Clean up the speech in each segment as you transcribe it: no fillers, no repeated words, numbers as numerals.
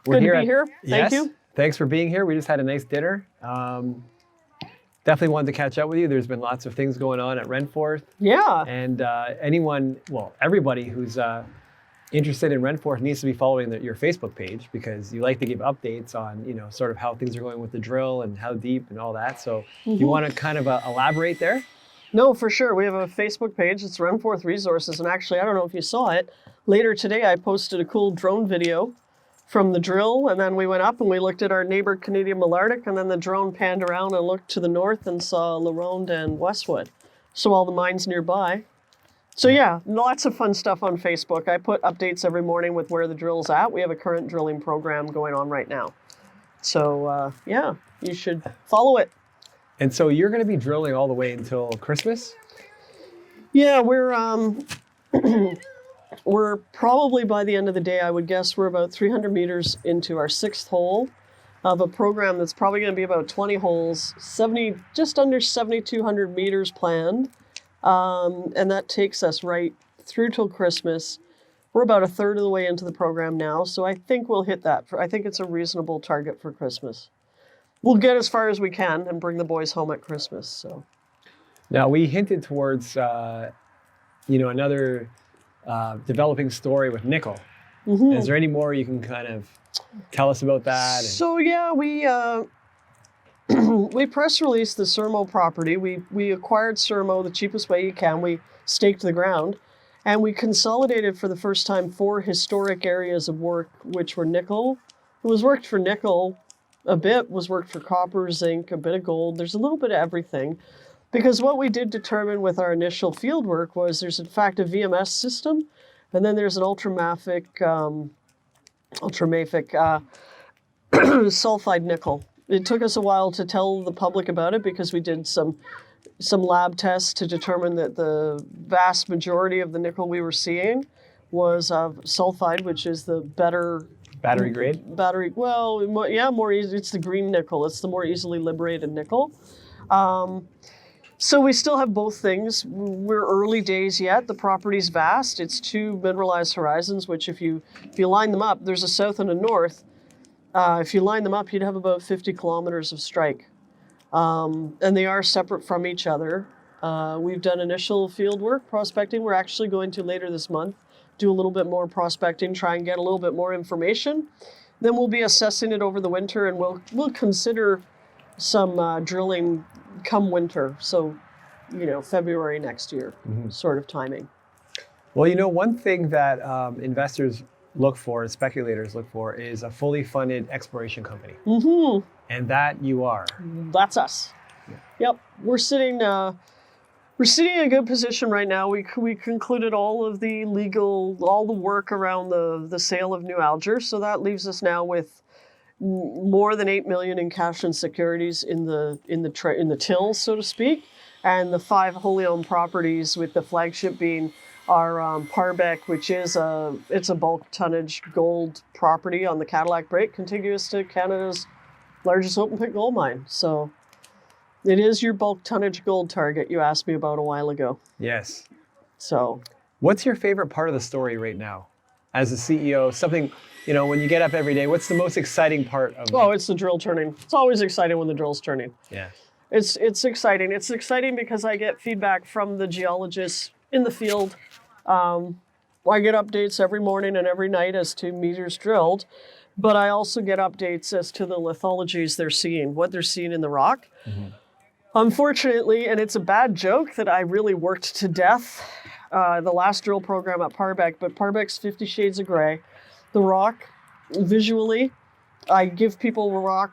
We're Good to be here. Yes, Thank you. Thanks for being here. We just had a nice dinner. Definitely wanted to catch up with you. There's been lots of things going on at Renforth. Yeah. And everybody who's interested in Renforth needs to be following your Facebook page, because you like to give updates on, sort of how things are going with the drill and how deep and all that. So you want to kind of elaborate there? No, for sure. We have a Facebook page. It's Renforth Resources. And actually, I don't know if you saw it. Later today, I posted a cool drone video from the drill. And then we went up and we looked at our neighbor, Canadian Malartic. And then the drone panned around and looked to the north and saw LaRonde and Westwood. So all the mines nearby. So yeah, lots of fun stuff on Facebook. I put updates every morning with where the drill's at. We have a current drilling program going on right now. So yeah, you should follow it. And so you're going to be drilling all the way until Christmas? Yeah, we're probably, by the end of the day, I would guess we're about 300 meters into our 6th hole of a program that's probably going to be about 20 holes, just under 7,200 meters planned. And that takes us right through till Christmas. We're about a third of the way into the program now, so I think we'll hit that. I think it's a reasonable target for Christmas. We'll get as far as we can and bring the boys home at Christmas. So, now we hinted towards, another developing story with nickel. Mm-hmm. Is there any more you can kind of tell us about that? So yeah, we press released the Surimeau property. We acquired Surimeau the cheapest way you can. We staked the ground, and we consolidated for the first time 4 historic areas of work, which were nickel. It was worked for nickel. A bit was worked for copper, zinc, a bit of gold. There's a little bit of everything. Because what we did determine with our initial field work was there's in fact a VMS system, and then there's an ultramafic sulfide nickel. It took us a while to tell the public about it because we did some lab tests to determine that the vast majority of the nickel we were seeing was sulfide, which is the better battery grade? More easy. It's the green nickel. It's the more easily liberated nickel. So we still have both things. We're early days yet. The property's vast. It's 2 mineralized horizons, which if you line them up, there's a south and a north. If you line them up, you'd have about 50 kilometers of strike. And they are separate from each other. We've done initial field work, prospecting. We're actually going to later this month do a little bit more prospecting, try and get a little bit more information. Then we'll be assessing it over the winter, and we'll consider some drilling come winter. So, February next year, sort of timing. Well, one thing that investors look for and speculators look for is a fully funded exploration company. Mm-hmm. And that you are. That's us. Yeah. Yep. We're sitting in a good position right now. We concluded all of the work around the sale of New Alger. So that leaves us now with more than $8 million in cash and securities in the till, so to speak, and the 5 wholly owned properties, with the flagship being our Parbec, which is it's a bulk tonnage gold property on the Cadillac Break, contiguous to Canada's largest open pit gold mine. So it is your bulk tonnage gold target you asked me about a while ago. Yes. So what's your favorite part of the story right now as a CEO? Something, when you get up every day, what's the most exciting part of it? Oh, it's the drill turning. It's always exciting when the drill's turning. Yeah. It's exciting. It's exciting because I get feedback from the geologists in the field. I get updates every morning and every night as to meters drilled, but I also get updates as to the lithologies they're seeing, what they're seeing in the rock. Mm-hmm. Unfortunately, and it's a bad joke that I really worked to death the last drill program at Parbec, but Parbec's 50 shades of gray. The rock, visually, I give people rock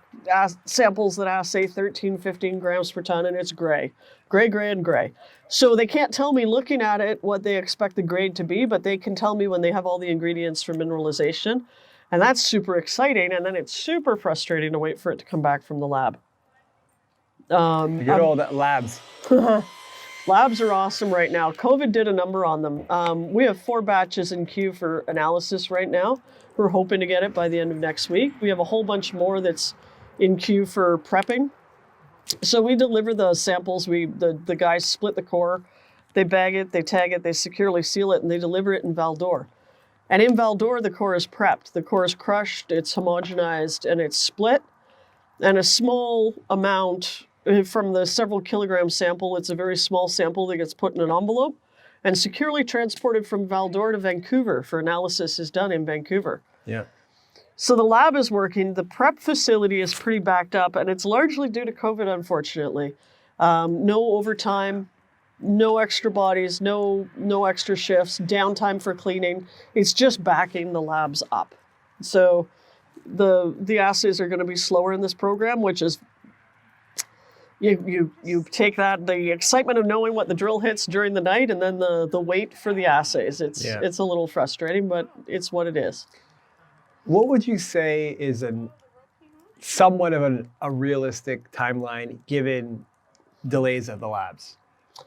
samples that assay 13, 15 grams per ton, and it's gray, and gray. So they can't tell me looking at it what they expect the grade to be, but they can tell me when they have all the ingredients for mineralization. And that's super exciting, and then it's super frustrating to wait for it to come back from the lab. Good old labs. Labs are awesome right now. COVID did a number on them. We have 4 batches in queue for analysis right now. We're hoping to get it by the end of next week. We have a whole bunch more that's in queue for prepping. So we deliver the samples. The guys split the core, they bag it, they tag it, they securely seal it, and they deliver it in Val d'Or. And in Val-d'Or, the core is prepped. The core is crushed, it's homogenized, and it's split. And a small amount from the several kilogram sample, it's a very small sample that gets put in an envelope and securely transported from Val-d'Or to Vancouver for analysis is done in Vancouver. Yeah. So the lab is working. The prep facility is pretty backed up, and it's largely due to COVID, unfortunately. No overtime, no extra bodies, no extra shifts, downtime for cleaning. It's just backing the labs up. So the assays are going to be slower in this program, which is you take that, the excitement of knowing what the drill hits during the night, and then the wait for the assays. It's a little frustrating, but it's what it is. What would you say is somewhat of a realistic timeline given delays of the labs?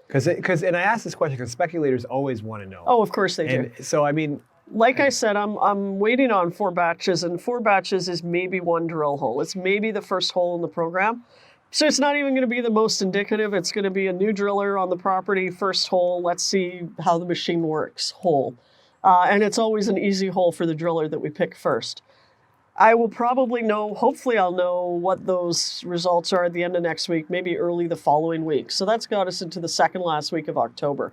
And I ask this question because speculators always want to know. Oh, of course they do. So, I mean, like I said, I'm waiting on 4 batches, and 4 batches is maybe 1 drill hole. It's maybe the first hole in the program. So it's not even going to be the most indicative. It's going to be a new driller on the property, first hole. Let's see how the machine works, hole. And it's always an easy hole for the driller that we pick first. I will probably know, hopefully I'll know what those results are at the end of next week, maybe early the following week. So that's got us into the second last week of October.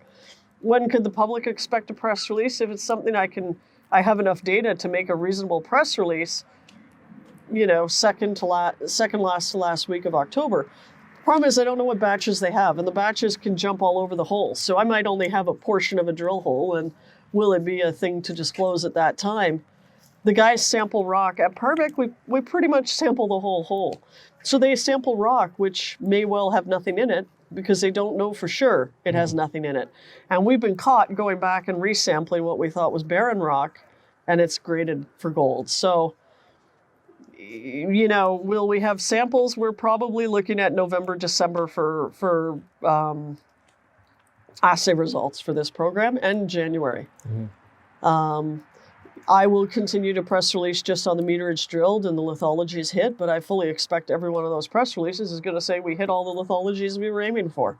When could the public expect a press release? If it's something I have enough data to make a reasonable press release, second last to last week of October. Problem is I don't know what batches they have, and the batches can jump all over the hole. So I might only have a portion of a drill hole, and will it be a thing to disclose at that time? The guys sample rock. At Parvik, we pretty much sample the whole hole. So they sample rock, which may well have nothing in it, because they don't know for sure it has nothing in it. And we've been caught going back and resampling what we thought was barren rock, and it's graded for gold. So, will we have samples? We're probably looking at November, December for assay results for this program, and January. Mm-hmm. I will continue to press release just on the meterage drilled and the lithologies hit, but I fully expect every one of those press releases is going to say we hit all the lithologies we were aiming for.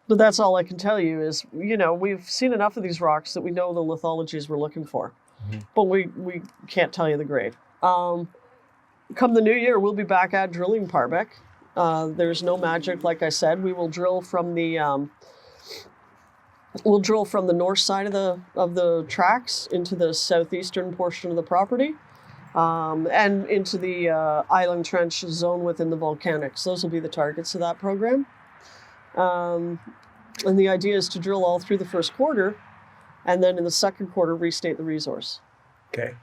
But that's all I can tell you is, we've seen enough of these rocks that we know the lithologies we're looking for. Mm-hmm. But we can't tell you the grade. Come the new year, we'll be back at drilling Parvik. There's no magic, like I said. We will drill from the north side of the tracks into the southeastern portion of the property, and into the island trench zone within the volcanics. Those will be the targets of that program. And the idea is to drill all through the first quarter, and then in the second quarter, restate the resource. Okay.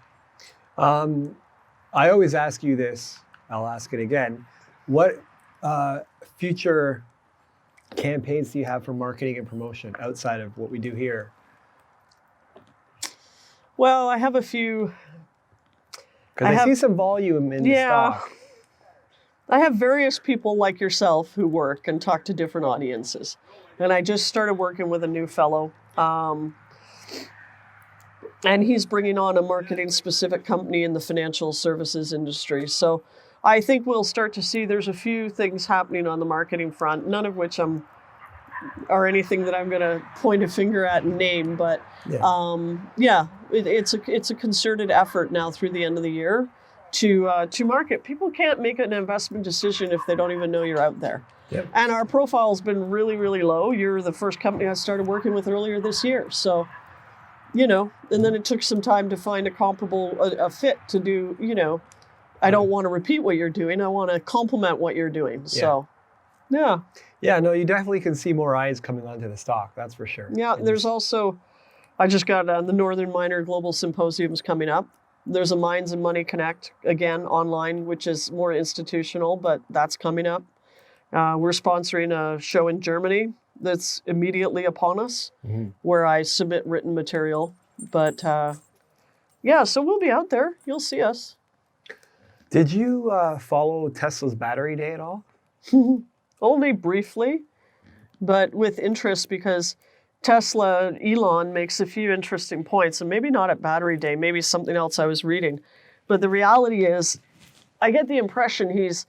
I always ask you this. I'll ask it again. What future campaigns do you have for marketing and promotion outside of what we do here? Well, I have a few. Because I see some volume in the stock. I have various people like yourself who work and talk to different audiences. And I just started working with a new fellow. And he's bringing on a marketing-specific company in the financial services industry. So I think we'll start to see there's a few things happening on the marketing front, none of which are anything that I'm going to point a finger at and name. But it's a concerted effort now through the end of the year to market. People can't make an investment decision if they don't even know you're out there. Yep. And our profile's been really, really low. You're the first company I started working with earlier this year. So, and then it took some time to find a comparable, a fit to do, I don't want to repeat what you're doing. I want to complement what you're doing. So, yeah. Yeah, no, you definitely can see more eyes coming onto the stock. That's for sure. Yeah, there's also, I just got the Northern Miner Global Symposium's coming up. There's a Mines and Money Connect, again, online, which is more institutional, but that's coming up. We're sponsoring a show in Germany that's immediately upon us, where I submit written material. But, so we'll be out there. You'll see us. Did you follow Tesla's Battery Day at all? Only briefly, but with interest, because Elon makes a few interesting points, and maybe not at Battery Day, maybe something else I was reading. But the reality is, I get the impression he's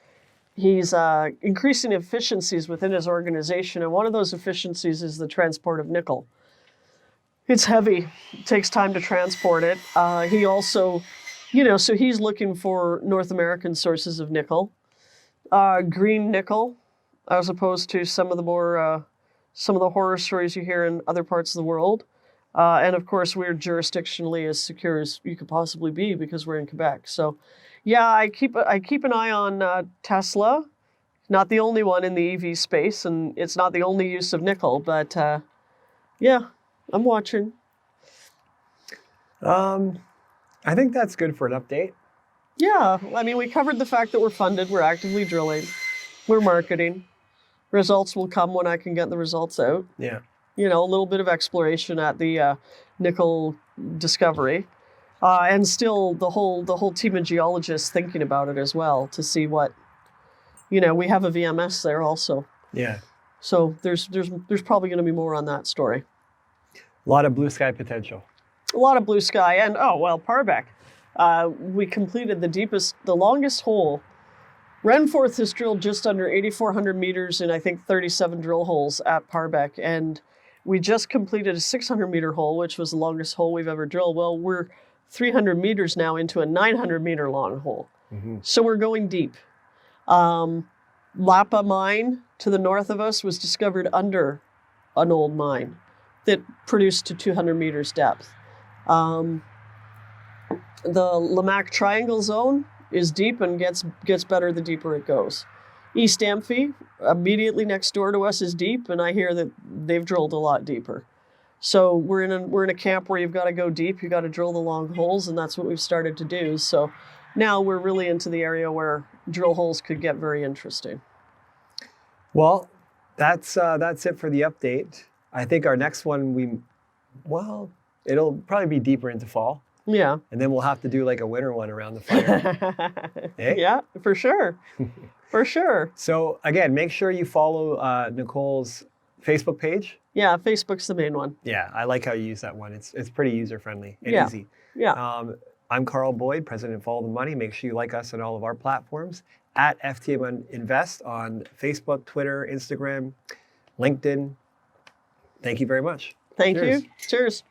increasing efficiencies within his organization, and one of those efficiencies is the transport of nickel. It's heavy. It takes time to transport it. He also, so he's looking for North American sources of nickel, green nickel, as opposed to some of the horror stories you hear in other parts of the world. And of course, we're jurisdictionally as secure as you could possibly be because we're in Quebec. So, yeah, I keep an eye on Tesla. Not the only one in the EV space, and it's not the only use of nickel, but yeah, I'm watching. I think that's good for an update. Yeah, I mean, we covered the fact that we're funded, we're actively drilling, we're marketing. Results will come when I can get the results out. Yeah. A little bit of exploration at the nickel discovery, and still the whole team of geologists thinking about it as well to see what, we have a VMS there also. Yeah. So there's probably going to be more on that story. A lot of blue sky potential. A lot of blue sky, and Parbeck. We completed the longest hole. Renforth has drilled just under 8,400 meters in, I think, 37 drill holes at Parbeck, and we just completed a 600-meter hole, which was the longest hole we've ever drilled. Well, we're 300 meters now into a 900-meter long hole, so we're going deep. Lapa mine to the north of us was discovered under an old mine that produced to 200 meters depth. The Lamac Triangle Zone is deep and gets better the deeper it goes. East Amphi, immediately next door to us, is deep, and I hear that they've drilled a lot deeper. So we're in a camp where you've got to go deep, you've got to drill the long holes, and that's what we've started to do. So now we're really into the area where drill holes could get very interesting. Well, that's it for the update. I think our next one, it'll probably be deeper into fall. Yeah. And then we'll have to do like a winter one around the fire. Hey? Yeah, for sure. For sure. So again, make sure you follow Nicole's Facebook page. Yeah, Facebook's the main one. Yeah, I like how you use that one. It's pretty user-friendly and easy. Yeah. I'm Karl Boyd, president of Follow the Money. Make sure you like us on all of our platforms at FTMIG Invest on Facebook, Twitter, Instagram, LinkedIn. Thank you very much. Thank you. Cheers.